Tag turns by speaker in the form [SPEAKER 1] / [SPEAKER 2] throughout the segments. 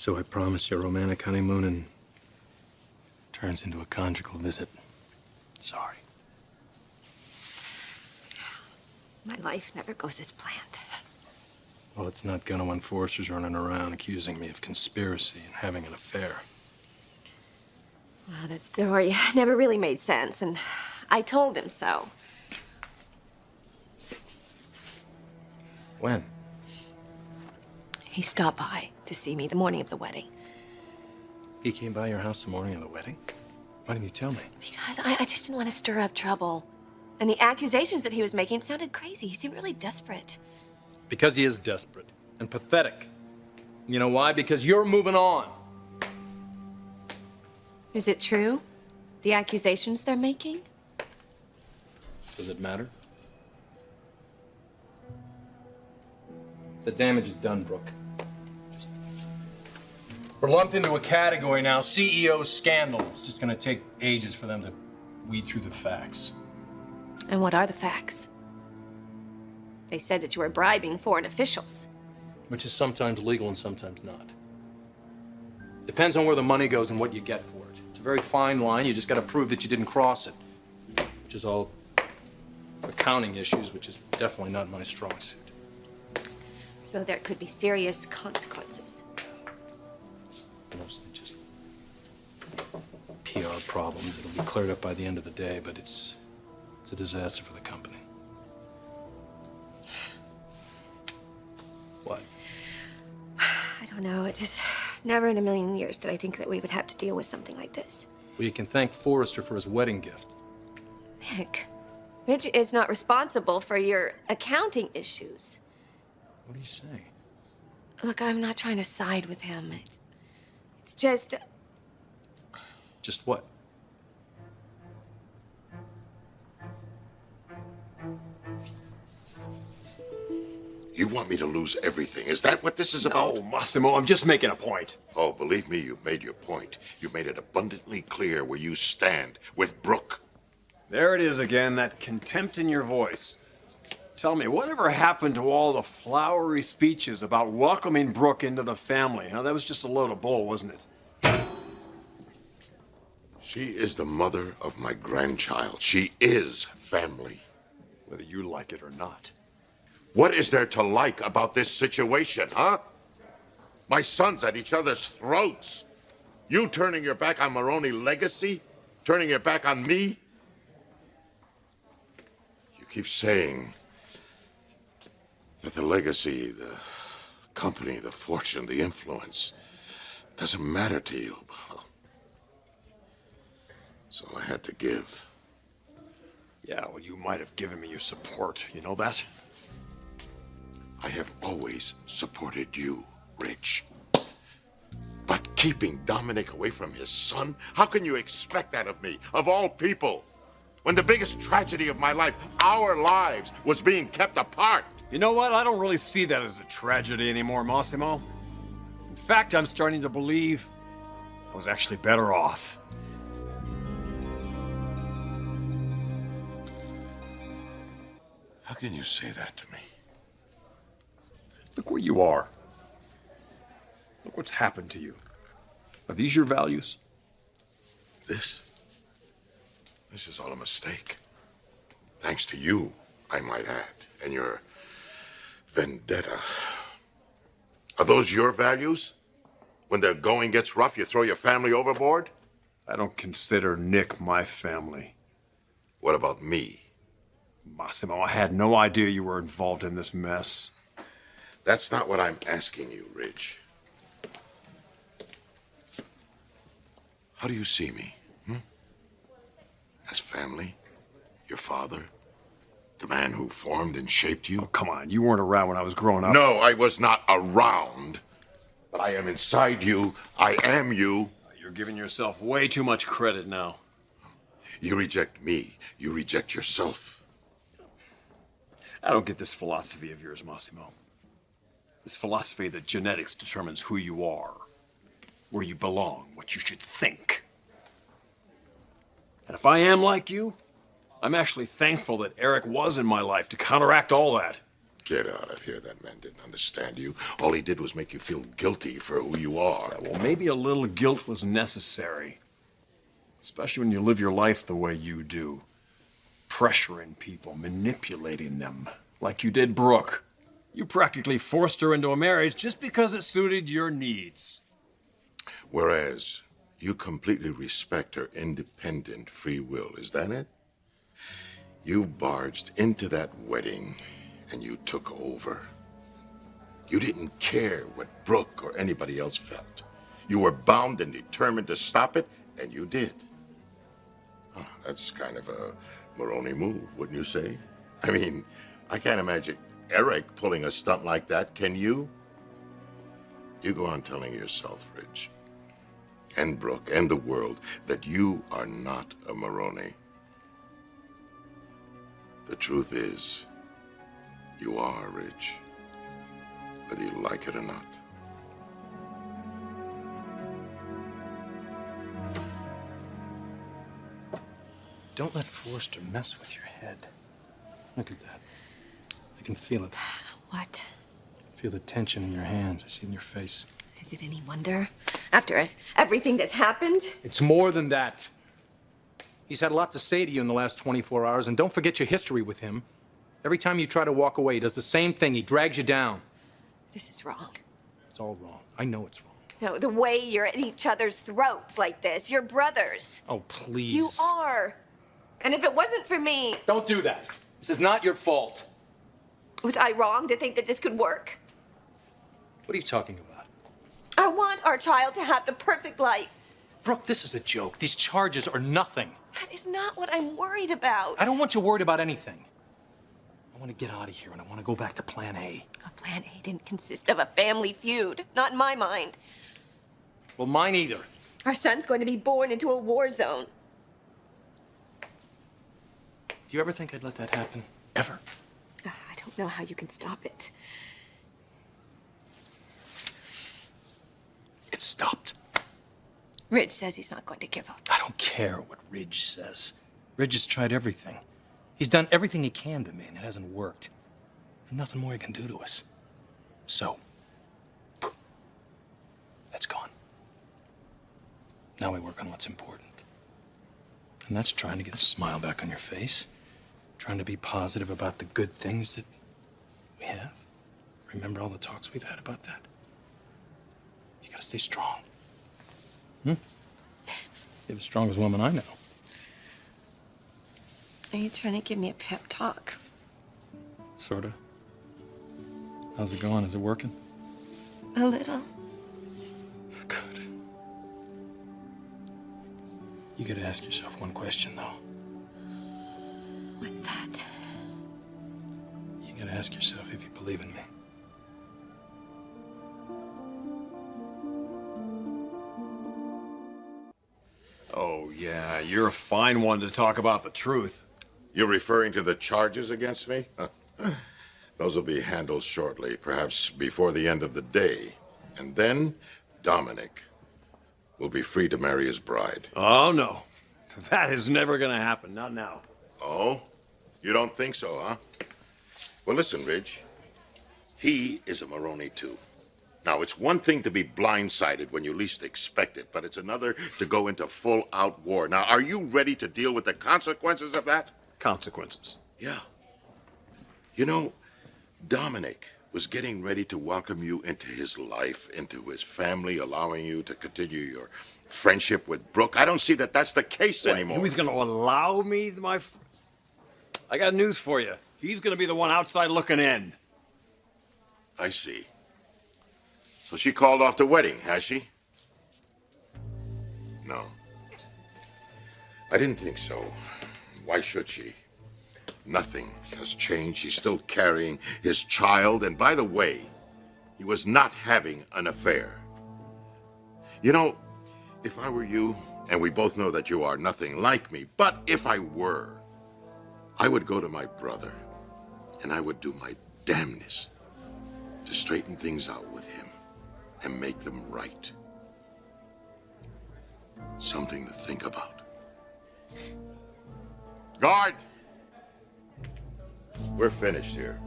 [SPEAKER 1] So I promise you a romantic honeymoon and turns into a conjugal visit. Sorry.
[SPEAKER 2] My life never goes as planned.
[SPEAKER 1] Well, it's not gonna when Forrester's running around accusing me of conspiracy and having an affair.
[SPEAKER 2] Well, that story never really made sense, and I told him so.
[SPEAKER 1] When?
[SPEAKER 2] He stopped by to see me the morning of the wedding.
[SPEAKER 1] He came by your house the morning of the wedding? Why didn't you tell me?
[SPEAKER 2] Because I just didn't want to stir up trouble. And the accusations that he was making sounded crazy. He seemed really desperate.
[SPEAKER 1] Because he is desperate and pathetic. You know why? Because you're moving on.
[SPEAKER 2] Is it true? The accusations they're making?
[SPEAKER 1] Does it matter? The damage is done, Brooke. We're lumped into a category now, CEO scandal. It's just gonna take ages for them to weed through the facts.
[SPEAKER 2] And what are the facts? They said that you were bribing foreign officials.
[SPEAKER 1] Which is sometimes legal and sometimes not. Depends on where the money goes and what you get for it. It's a very fine line. You just gotta prove that you didn't cross it. Which is all accounting issues, which is definitely not my strong suit.
[SPEAKER 2] So there could be serious consequences.
[SPEAKER 1] Mostly just PR problems. It'll be cleared up by the end of the day, but it's a disaster for the company. What?
[SPEAKER 2] I don't know. It just never in a million years did I think that we would have to deal with something like this.
[SPEAKER 1] Well, you can thank Forrester for his wedding gift.
[SPEAKER 2] Nick, Mitch is not responsible for your accounting issues.
[SPEAKER 1] What do you say?
[SPEAKER 2] Look, I'm not trying to side with him. It's just...
[SPEAKER 1] Just what?
[SPEAKER 3] You want me to lose everything? Is that what this is about?
[SPEAKER 4] No, Massimo, I'm just making a point.
[SPEAKER 3] Oh, believe me, you've made your point. You've made it abundantly clear where you stand with Brooke.
[SPEAKER 4] There it is again, that contempt in your voice. Tell me, whatever happened to all the flowery speeches about welcoming Brooke into the family? Huh? That was just a load of bull, wasn't it?
[SPEAKER 3] She is the mother of my grandchild. She is family.
[SPEAKER 4] Whether you like it or not.
[SPEAKER 3] What is there to like about this situation, huh? My sons at each other's throats. You turning your back on Maroney legacy? Turning your back on me? You keep saying that the legacy, the company, the fortune, the influence doesn't matter to you. Well, so I had to give.
[SPEAKER 4] Yeah, well, you might have given me your support. You know that?
[SPEAKER 3] I have always supported you, Rich. But keeping Dominic away from his son? How can you expect that of me, of all people? When the biggest tragedy of my life, our lives, was being kept apart.
[SPEAKER 4] You know what? I don't really see that as a tragedy anymore, Massimo. In fact, I'm starting to believe I was actually better off.
[SPEAKER 3] How can you say that to me?
[SPEAKER 4] Look where you are. Look what's happened to you. Are these your values?
[SPEAKER 3] This is all a mistake. Thanks to you, I might add, and your vendetta. Are those your values? When the going gets rough, you throw your family overboard?
[SPEAKER 4] I don't consider Nick my family.
[SPEAKER 3] What about me?
[SPEAKER 4] Massimo, I had no idea you were involved in this mess.
[SPEAKER 3] That's not what I'm asking you, Ridge. How do you see me? As family? Your father? The man who formed and shaped you?
[SPEAKER 4] Oh, come on, you weren't around when I was growing up.
[SPEAKER 3] No, I was not around. But I am inside you. I am you.
[SPEAKER 4] You're giving yourself way too much credit now.
[SPEAKER 3] You reject me. You reject yourself.
[SPEAKER 4] I don't get this philosophy of yours, Massimo. This philosophy that genetics determines who you are, where you belong, what you should think. And if I am like you, I'm actually thankful that Eric was in my life to counteract all that.
[SPEAKER 3] Get out of here. That man didn't understand you. All he did was make you feel guilty for who you are.
[SPEAKER 4] Well, maybe a little guilt was necessary. Especially when you live your life the way you do. Pressuring people, manipulating them. Like you did Brooke. You practically forced her into a marriage just because it suited your needs.
[SPEAKER 3] Whereas you completely respect her independent free will. Is that it? You barged into that wedding and you took over. You didn't care what Brooke or anybody else felt. You were bound and determined to stop it, and you did. Oh, that's kind of a Maroney move, wouldn't you say? I mean, I can't imagine Eric pulling a stunt like that, can you? You go on telling yourself, Rich, and Brooke, and the world, that you are not a Maroney. The truth is, you are, Rich, whether you like it or not.
[SPEAKER 1] Don't let Forrester mess with your head. Look at that. I can feel it.
[SPEAKER 2] What?
[SPEAKER 1] Feel the tension in your hands. I see it in your face.
[SPEAKER 2] Is it any wonder? After everything that's happened?
[SPEAKER 1] It's more than that. He's had a lot to say to you in the last 24 hours, and don't forget your history with him. Every time you try to walk away, he does the same thing. He drags you down.
[SPEAKER 2] This is wrong.
[SPEAKER 1] It's all wrong. I know it's wrong.
[SPEAKER 2] No, the way you're at each other's throats like this. You're brothers.
[SPEAKER 1] Oh, please.
[SPEAKER 2] You are. And if it wasn't for me,
[SPEAKER 1] Don't do that. This is not your fault.
[SPEAKER 2] was I wrong to think that this could work?
[SPEAKER 1] What are you talking about?
[SPEAKER 2] I want our child to have the perfect life.
[SPEAKER 1] Brooke, this is a joke. These charges are nothing.
[SPEAKER 2] That is not what I'm worried about.
[SPEAKER 1] I don't want you worried about anything. I want to get out of here, and I want to go back to Plan A.
[SPEAKER 2] A plan A didn't consist of a family feud. Not in my mind.
[SPEAKER 1] Well, mine either.
[SPEAKER 2] Our son's going to be born into a war zone.
[SPEAKER 1] Do you ever think I'd let that happen? Ever?
[SPEAKER 2] I don't know how you can stop it.
[SPEAKER 1] It's stopped.
[SPEAKER 2] Ridge says he's not going to give up.
[SPEAKER 1] I don't care what Ridge says. Ridge has tried everything. He's done everything he can to me, and it hasn't worked. And nothing more he can do to us. So, that's gone. Now we work on what's important. And that's trying to get a smile back on your face. Trying to be positive about the good things that we have. Remember all the talks we've had about that? You gotta stay strong. You're the strongest woman I know.
[SPEAKER 2] Are you trying to give me a pep talk?
[SPEAKER 1] Sorta. How's it going? Is it working?
[SPEAKER 2] A little.
[SPEAKER 1] Good. You gotta ask yourself one question, though.
[SPEAKER 2] What's that?
[SPEAKER 1] You gotta ask yourself if you believe in me.
[SPEAKER 4] Oh, yeah, you're a fine one to talk about the truth.
[SPEAKER 3] You're referring to the charges against me? Those will be handled shortly, perhaps before the end of the day. And then Dominic will be free to marry his bride.
[SPEAKER 4] Oh, no. That is never gonna happen, not now.
[SPEAKER 3] Oh? You don't think so, huh? Well, listen, Ridge. He is a Maroney, too. Now, it's one thing to be blindsided when you least expect it, but it's another to go into full-out war. Now, are you ready to deal with the consequences of that?
[SPEAKER 4] Consequences.
[SPEAKER 3] Yeah. You know, Dominic was getting ready to welcome you into his life, into his family, allowing you to continue your friendship with Brooke. I don't see that that's the case anymore.
[SPEAKER 4] He was gonna allow me, I got news for you. He's gonna be the one outside looking in.
[SPEAKER 3] I see. So she called off the wedding, has she? No. I didn't think so. Why should she? Nothing has changed. She's still carrying his child. And by the way, he was not having an affair. You know, if I were you, and we both know that you are nothing like me, but if I were, I would go to my brother and I would do my damnedest to straighten things out with him and make them right. Something to think about. Guard! We're finished here.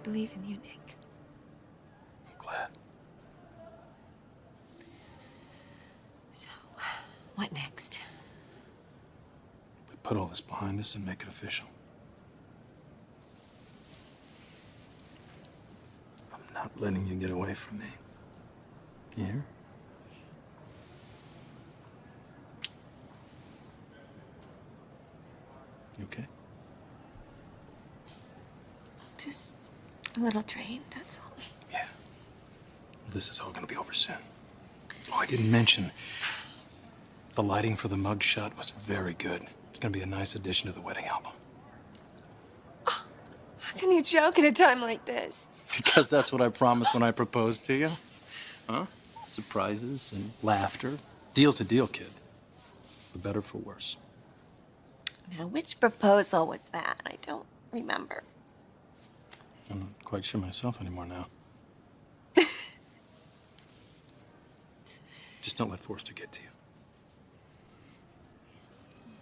[SPEAKER 2] believe in you, Nick.
[SPEAKER 1] I'm glad.
[SPEAKER 2] So, what next?
[SPEAKER 1] We put all this behind us and make it official. I'm not letting you get away from me. You hear? You okay?
[SPEAKER 2] Just a little drained, that's all.
[SPEAKER 1] Yeah. This is all gonna be over soon. Oh, I didn't mention the lighting for the mug shot was very good. It's gonna be a nice addition to the wedding album.
[SPEAKER 2] How can you joke at a time like this?
[SPEAKER 1] Because that's what I promised when I proposed to you. Huh? Surprises and laughter. Deal's a deal, kid. For better, for worse.
[SPEAKER 2] Now, which proposal was that? I don't remember.
[SPEAKER 1] I'm not quite sure myself anymore now. Just don't let Forrester get to you.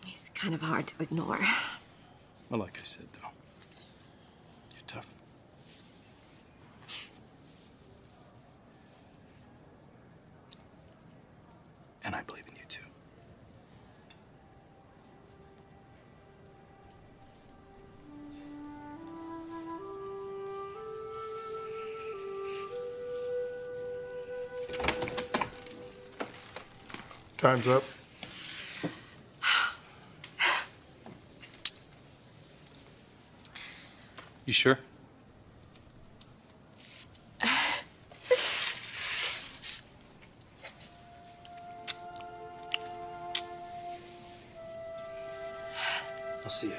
[SPEAKER 2] He's kind of hard to ignore.
[SPEAKER 1] Well, like I said, though, you're tough. And I believe in you, too.
[SPEAKER 5] Time's up.
[SPEAKER 1] You sure? I'll see you.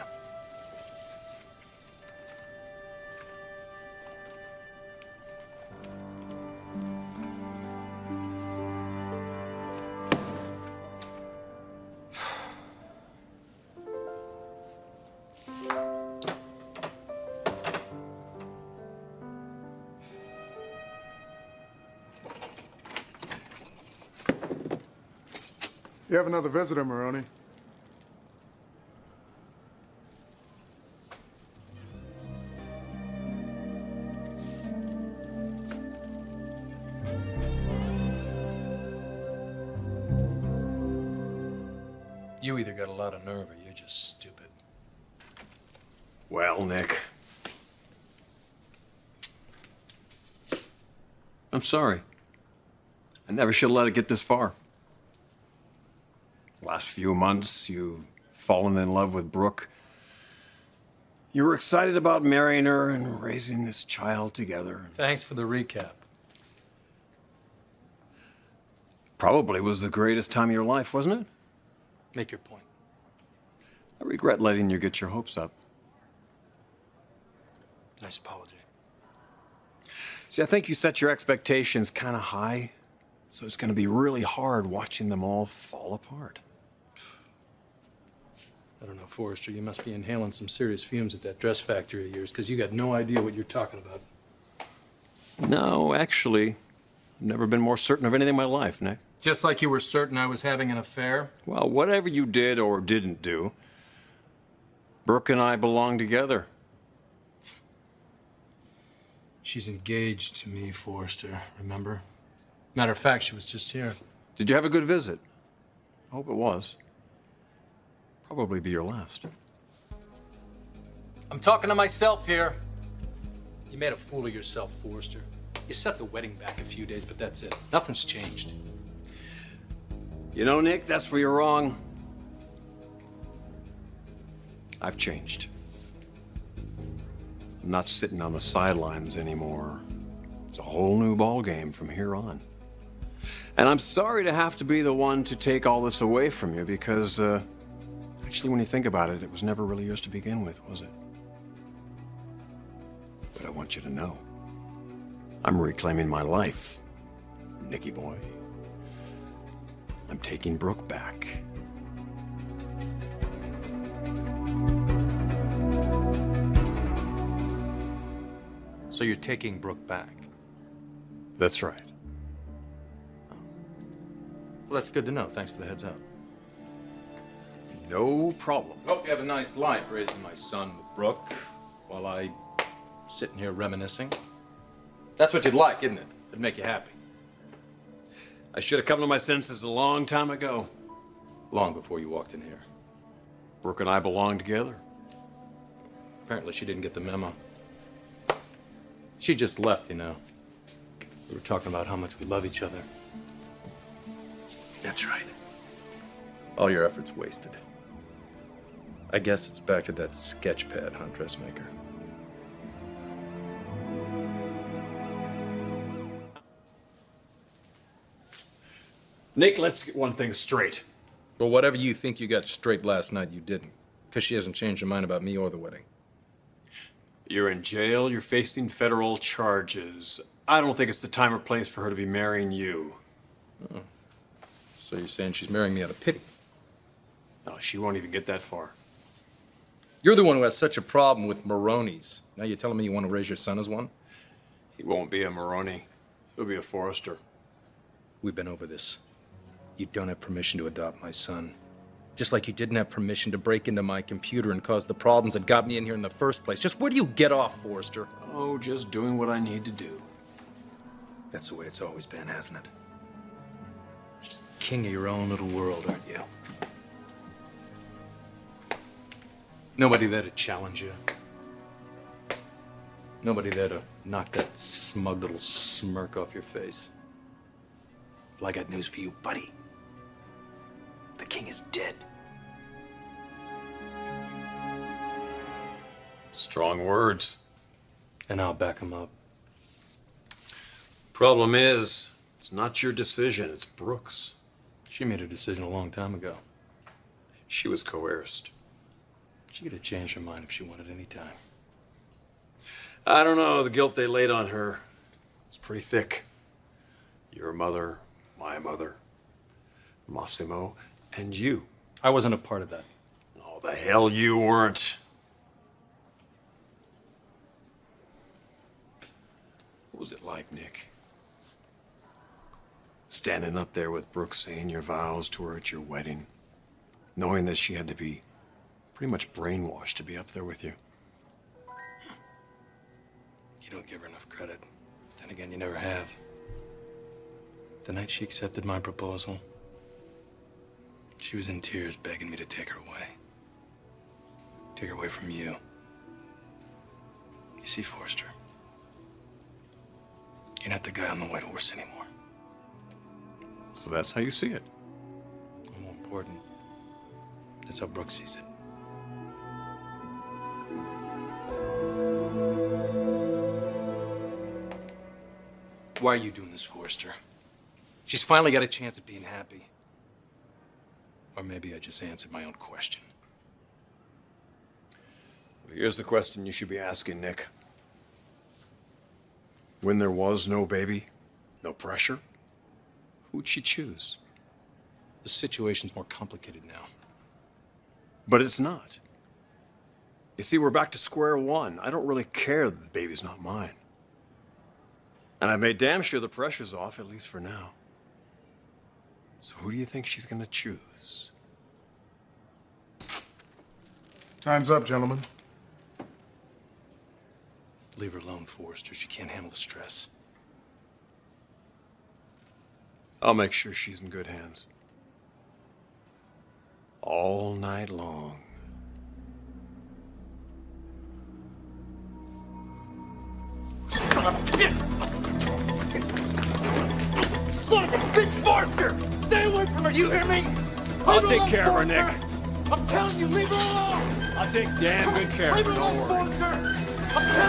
[SPEAKER 5] You have another visitor, Maroney.
[SPEAKER 1] You either got a lot of nerve or you're just stupid.
[SPEAKER 4] Well, Nick. I'm sorry. I never should have let it get this far. Last few months, you've fallen in love with Brooke. You were excited about marrying her and raising this child together.
[SPEAKER 1] Thanks for the recap.
[SPEAKER 4] Probably was the greatest time of your life, wasn't it?
[SPEAKER 1] Make your point.
[SPEAKER 4] I regret letting you get your hopes up.
[SPEAKER 1] Nice apology.
[SPEAKER 4] See, I think you set your expectations kind of high, so it's going to be really hard watching them all fall apart.
[SPEAKER 1] I don't know, Forrester, you must be inhaling some serious fumes at that dress factory of yours, because you got no idea what you're talking about.
[SPEAKER 4] No, actually, I've never been more certain of anything in my life, Nick.
[SPEAKER 1] Just like you were certain I was having an affair?
[SPEAKER 4] Well, whatever you did or didn't do, Brooke and I belong together.
[SPEAKER 1] She's engaged to me, Forrester, remember? Matter of fact, she was just here.
[SPEAKER 4] Did you have a good visit? I hope it was. Probably be your last.
[SPEAKER 1] I'm talking to myself here. You made a fool of yourself, Forrester. You set the wedding back a few days, but that's it. Nothing's changed.
[SPEAKER 4] You know, Nick, that's where you're wrong. I've changed. I'm not sitting on the sidelines anymore. It's a whole new ballgame from here on. And I'm sorry to have to be the one to take all this away from you because, actually, when you think about it, it was never really yours to begin with, was it? But I want you to know, I'm reclaiming my life, Nicky boy. I'm taking Brooke back.
[SPEAKER 1] So you're taking Brooke back?
[SPEAKER 4] That's right.
[SPEAKER 1] Well, that's good to know. Thanks for the heads up.
[SPEAKER 4] No problem.
[SPEAKER 1] Hope you have a nice life raising my son with Brooke while I Sitting here reminiscing. That's what you'd like, isn't it? It'd make you happy.
[SPEAKER 4] I should have come to my senses a long time ago.
[SPEAKER 1] Long before you walked in here.
[SPEAKER 4] Brooke and I belong together.
[SPEAKER 1] Apparently she didn't get the memo. She just left, you know. We were talking about how much we love each other. That's right. All your efforts wasted. I guess it's back to that sketch pad, huh, dressmaker?
[SPEAKER 4] Nick, let's get one thing straight.
[SPEAKER 1] Well, whatever you think you got straight last night, you didn't. Because she hasn't changed her mind about me or the wedding.
[SPEAKER 4] You're in jail, you're facing federal charges. I don't think it's the time or place for her to be marrying you.
[SPEAKER 1] Oh. So you're saying she's marrying me out of pity?
[SPEAKER 4] No, she won't even get that far.
[SPEAKER 1] You're the one who has such a problem with Maronis. Now you're telling me you want to raise your son as one?
[SPEAKER 4] He won't be a Maroney. He'll be a Forrester.
[SPEAKER 1] We've been over this. You don't have permission to adopt my son. Just like you didn't have permission to break into my computer and cause the problems that got me in here in the first place. Just where do you get off, Forrester?
[SPEAKER 4] Oh, just doing what I need to do.
[SPEAKER 1] That's the way it's always been, hasn't it? Just king of your own little world, aren't you? Nobody there to challenge you. Nobody there to knock that smug little smirk off your face. Well, I got news for you, buddy. The king is dead.
[SPEAKER 4] Strong words.
[SPEAKER 1] And I'll back him up.
[SPEAKER 4] Problem is, it's not your decision, it's Brooke's.
[SPEAKER 1] She made her decision a long time ago.
[SPEAKER 4] She was coerced.
[SPEAKER 1] She could have changed her mind if she wanted any time.
[SPEAKER 4] I don't know, the guilt they laid on her is pretty thick. Your mother, my mother, Massimo, and you.
[SPEAKER 1] I wasn't a part of that.
[SPEAKER 4] Oh, the hell you weren't. What was it like, Nick? Standing up there with Brooke saying your vows to her at your wedding, knowing that she had to be pretty much brainwashed to be up there with you.
[SPEAKER 1] You don't give her enough credit. Then again, you never have. The night she accepted my proposal, she was in tears begging me to take her away. Take her away from you. You see, Forrester, you're not the guy on the white horse anymore.
[SPEAKER 4] So that's how you see it.
[SPEAKER 1] And more important, that's how Brooke sees it. Why are you doing this, Forrester? She's finally got a chance at being happy. Or maybe I just answered my own question.
[SPEAKER 4] Here's the question you should be asking, Nick. When there was no baby, no pressure, who'd she choose?
[SPEAKER 1] The situation's more complicated now.
[SPEAKER 4] But it's not. You see, we're back to square one. I don't really care that the baby's not mine. And I've made damn sure the pressure's off, at least for now. So who do you think she's gonna choose?
[SPEAKER 5] Time's up, gentlemen.
[SPEAKER 1] Leave her alone, Forrester. She can't handle the stress.
[SPEAKER 4] I'll make sure she's in good hands. All night long.
[SPEAKER 6] Son of a bitch! Son of a bitch, Forrester! Stay away from her, you hear me?
[SPEAKER 4] I'll take care of her, Nick.
[SPEAKER 6] I'm telling you, leave her alone!
[SPEAKER 4] I'll take damn good care of
[SPEAKER 6] Leave
[SPEAKER 4] her,
[SPEAKER 6] her
[SPEAKER 4] don't
[SPEAKER 6] alone,
[SPEAKER 4] worry.
[SPEAKER 6] Forrester! I'm telling